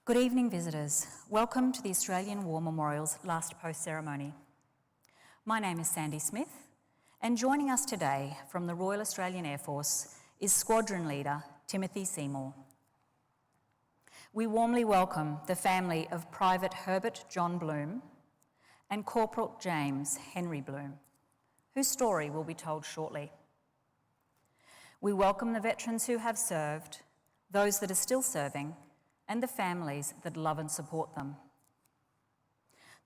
Good evening, visitors. Welcome to the Australian War Memorial's last post ceremony. My name is Sandy Smith, and joining us today from the Royal Australian Air Force is Squadron Leader Timothy Seymour. We warmly welcome the family of Private Herbert John Blum and Corporal James Henry Blum, whose story will be told shortly. We welcome the veterans who have served, those that are still serving, and the families that love and support them.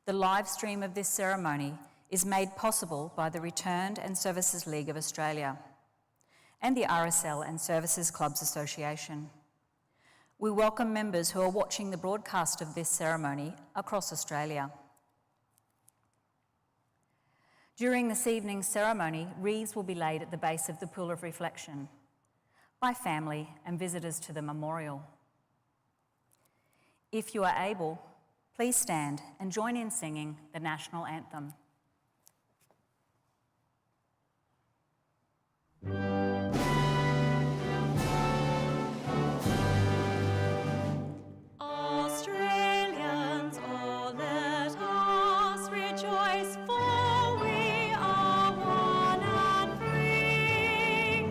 The live stream of this ceremony is made possible by the Returned and Services League of Australia and the RSL and Services Clubs Association. We welcome members who are watching the broadcast of this ceremony across Australia. During this evening's ceremony, wreaths will be laid at the base of the Pool of Reflection by family and visitors to the memorial. If you are able, please stand and join in singing the national anthem. Australians, oh, let us rejoice, for we are one and free.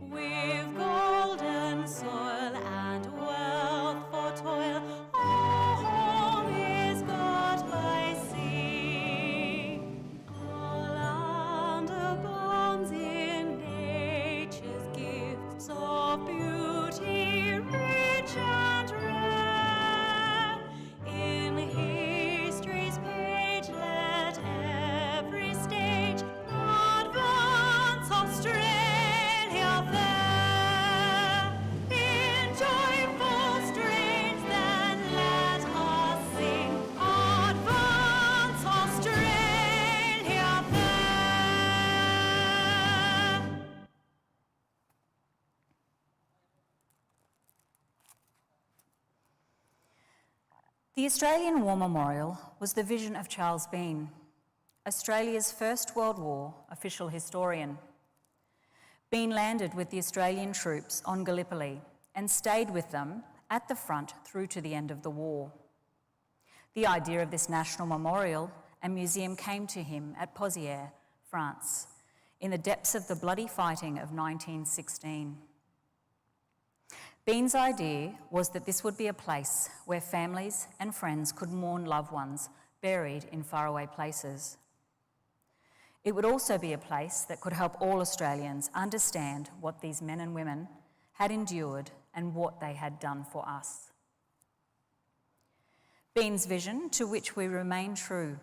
We've golden soil and wealth for toil. Our home is got by sea. Our land abounds in nature's gifts of beauty, rich and rare. In history's page, let every stage advance Australia fair. In joyful strains, then let us sing, advance Australia fair. The Australian War Memorial was the vision of Charles Bean, Australia's First World War official historian. Bean landed with the Australian troops on Gallipoli and stayed with them at the front through to the end of the war. The idea of this national memorial and museum came to him at Pozières, France, in the depths of the bloody fighting of 1916. Bean's idea was that this would be a place where families and friends could mourn loved ones buried in faraway places. It would also be a place that could help all Australians understand what these men and women had endured and what they had done for us. Bean's vision, to which we remain true,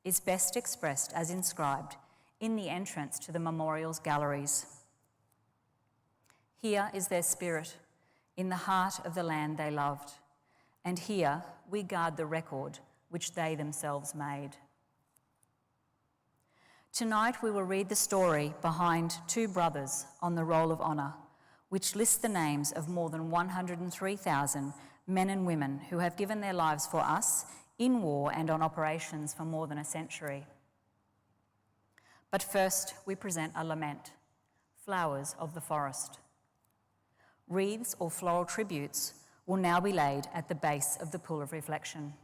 is best expressed as inscribed in the entrance to the memorial's galleries. Here is their spirit, in the heart of the land they loved, and here we guard the record which they themselves made. Tonight we will read the story behind Two Brothers on the Roll of Honour, which lists the names of more than 103,000 men and women who have given their lives for us in war and on operations for more than a century. But first we present a lament, Flowers of the Forest. Wreaths or floral tributes will now be laid at the base of the Pool of Reflection.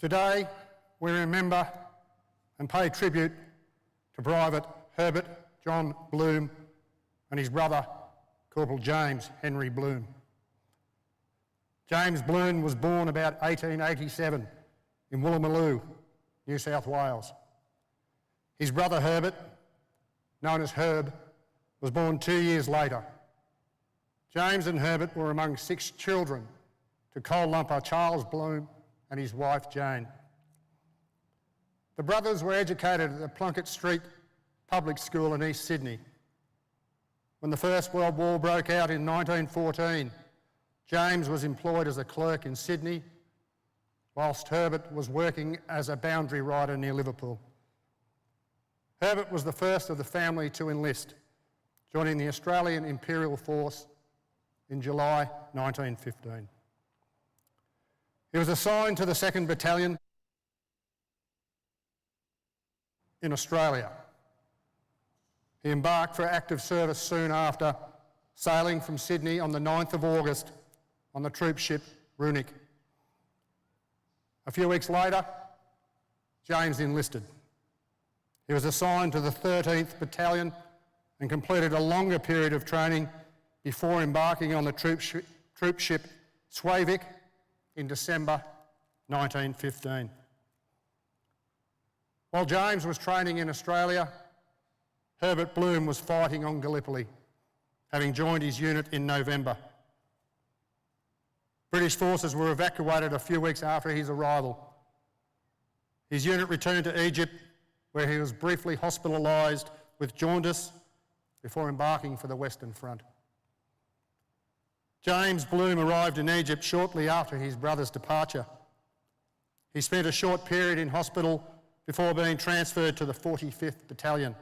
Today, we remember and pay tribute to Private Herbert John Blum and his brother, Corporal James Henry Blum. James Blum was born about 1887 in Woolloomooloo, New South Wales. His brother Herbert, known as Herb, was born 2 years later. James and Herbert were among 6 children to coal lumper Charles Blum and his wife Jane. The brothers were educated at the Plunkett Street Public School in East Sydney. When the First World War broke out in 1914, James was employed as a clerk in Sydney, whilst Herbert was working as a boundary rider near Liverpool. Herbert was the first of the family to enlist, joining the Australian Imperial Force in July 1915. He was assigned to the 2nd Battalion in Australia. He embarked for active service soon after, sailing from Sydney on the 9th of August on the troop ship Runic. A few weeks later, James enlisted. He was assigned to the 13th Battalion and completed a longer period of training before embarking on the troop ship Swavik in December 1915. While James was training in Australia, Herbert Blum was fighting on Gallipoli, having joined his unit in November. British forces were evacuated a few weeks after his arrival. His unit returned to Egypt, where he was briefly hospitalised with jaundice before embarking for the Western Front. James Blum arrived in Egypt shortly after his brother's departure. He spent a short period in hospital before being transferred to the 45th Battalion.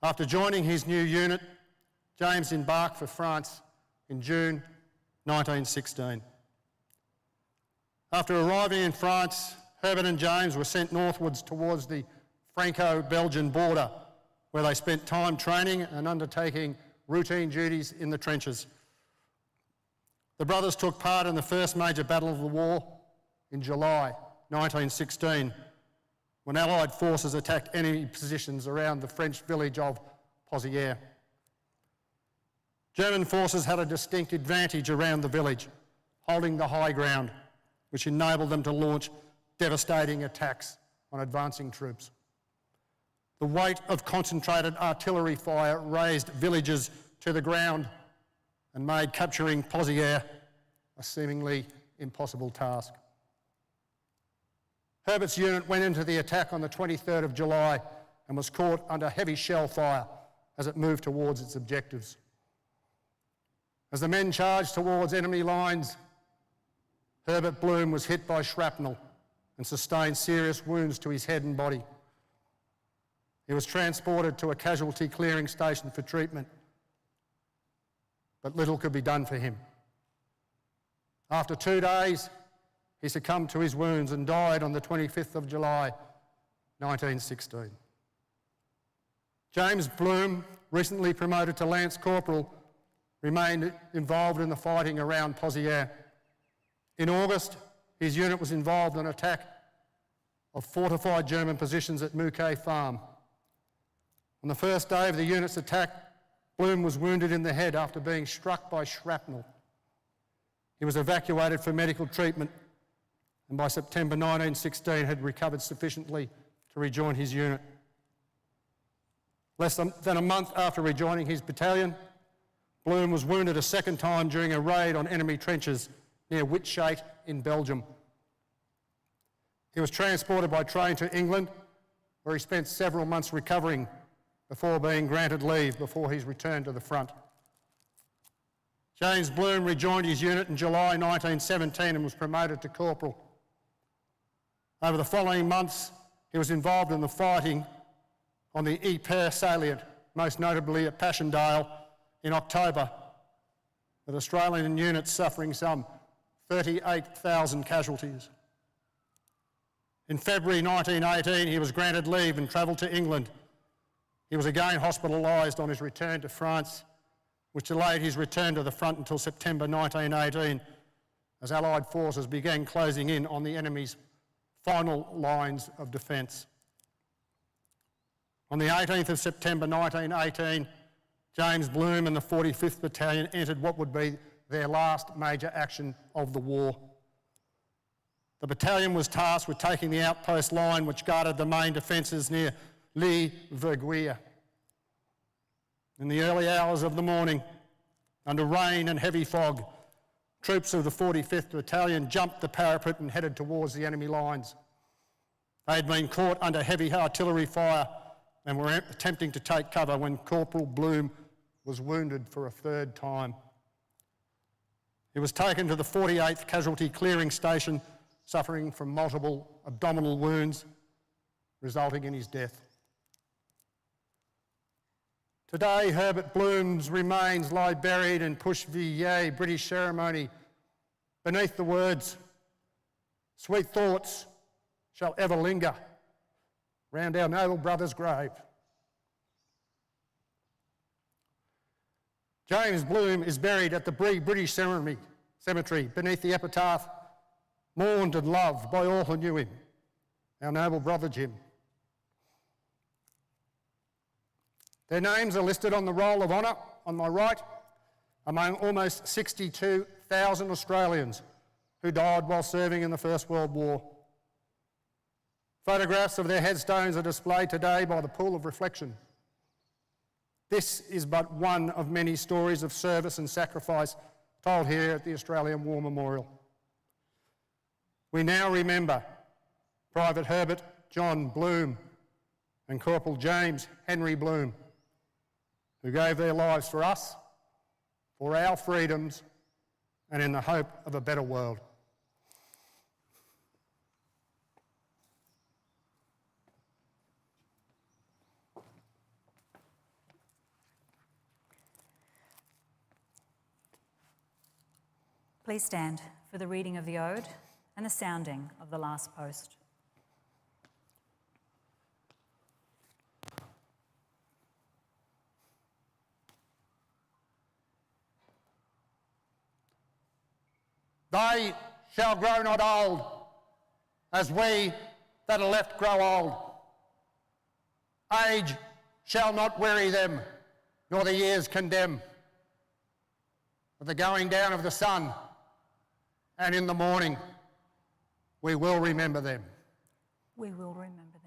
After joining his new unit, James embarked for France in June 1916. After arriving in France, Herbert and James were sent northwards towards the Franco-Belgian border, where they spent time training and undertaking routine duties in the trenches. The brothers took part in the first major battle of the war in July 1916, when Allied forces attacked enemy positions around the French village of Pozières. German forces had a distinct advantage around the village, holding the high ground, which enabled them to launch devastating attacks on advancing troops. The weight of concentrated artillery fire razed villages to the ground and made capturing Pozières a seemingly impossible task. Herbert's unit went into the attack on the 23rd of July and was caught under heavy shell fire as it moved towards its objectives. As the men charged towards enemy lines, Herbert Blum was hit by shrapnel and sustained serious wounds to his head and body. He was transported to a casualty clearing station for treatment, but little could be done for him. After 2 days, he succumbed to his wounds and died on the 25th of July, 1916. James Blum, recently promoted to Lance Corporal, remained involved in the fighting around Pozières. In August, his unit was involved in an attack of fortified German positions at Mouquet Farm. On the first day of the unit's attack, Blum was wounded in the head after being struck by shrapnel. He was evacuated for medical treatment and by September 1916 had recovered sufficiently to rejoin his unit. Less than a month after rejoining his battalion, Blum was wounded a second time during a raid on enemy trenches near Whitshate in Belgium. He was transported by train to England, where he spent several months recovering before being granted leave before his return to the front. James Blum rejoined his unit in July 1917 and was promoted to corporal. Over the following months, he was involved in the fighting on the Ypres salient, most notably at Passchendaele in October, with Australian units suffering some 38,000 casualties. In February 1918, he was granted leave and travelled to England. He was again hospitalised on his return to France, which delayed his return to the front until September 1918, as Allied forces began closing in on the enemy's final lines of defence. On the 18th of September 1918, James Blum and the 45th Battalion entered what would be their last major action of the war. The battalion was tasked with taking the outpost line which guarded the main defences near Le Verguier. In the early hours of the morning, under rain and heavy fog, troops of the 45th Battalion jumped the parapet and headed towards the enemy lines. They had been caught under heavy artillery fire and were attempting to take cover when Corporal Blum was wounded for a third time. He was taken to the 48th Casualty Clearing Station, suffering from multiple abdominal wounds, resulting in his death. Today, Herbert Blum's remains lie buried in Pushvilliers British ceremony beneath the words, "Sweet thoughts shall ever linger round our noble brother's grave." James Blum is buried at the British Cemetery beneath the epitaph, "Mourned and loved by all who knew him, our noble brother Jim." Their names are listed on the roll of honour on my right, among almost 62,000 Australians who died while serving in the First World War. Photographs of their headstones are displayed today by the Pool of Reflection. This is but one of many stories of service and sacrifice told here at the Australian War Memorial. We now remember Private Herbert John Blum and Corporal James Henry Blum, who gave their lives for us, for our freedoms, and in the hope of a better world. Please stand for the reading of the ode and the sounding of the last post. They shall grow not old, as we that are left grow old. Age shall not weary them, nor the years condemn. With the going down of the sun, and in the morning, we will remember them. We will remember them.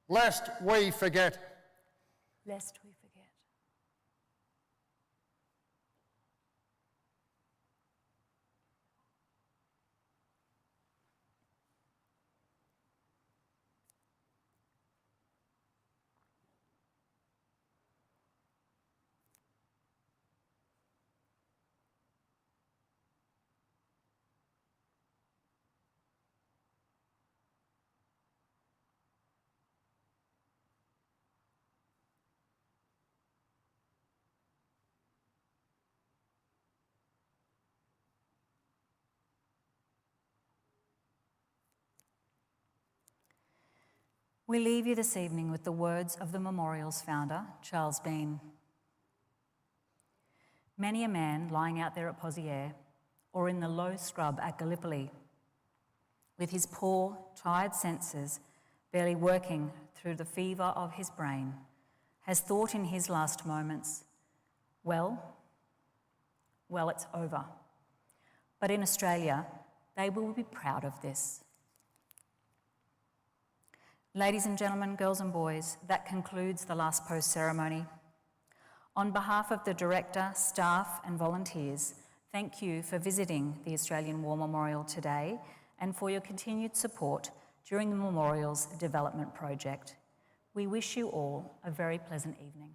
Lest we forget. Lest we forget. We leave you this evening with the words of the memorial's founder, Charles Bean. Many a man lying out there at Pozières or in the low scrub at Gallipoli, with his poor, tired senses barely working through the fever of his brain, has thought in his last moments, well, it's over. But in Australia, they will be proud of this. Ladies and gentlemen, girls and boys, that concludes the last post ceremony. On behalf of the director, staff and volunteers, thank you for visiting the Australian War Memorial today and for your continued support during the memorial's development project. We wish you all a very pleasant evening.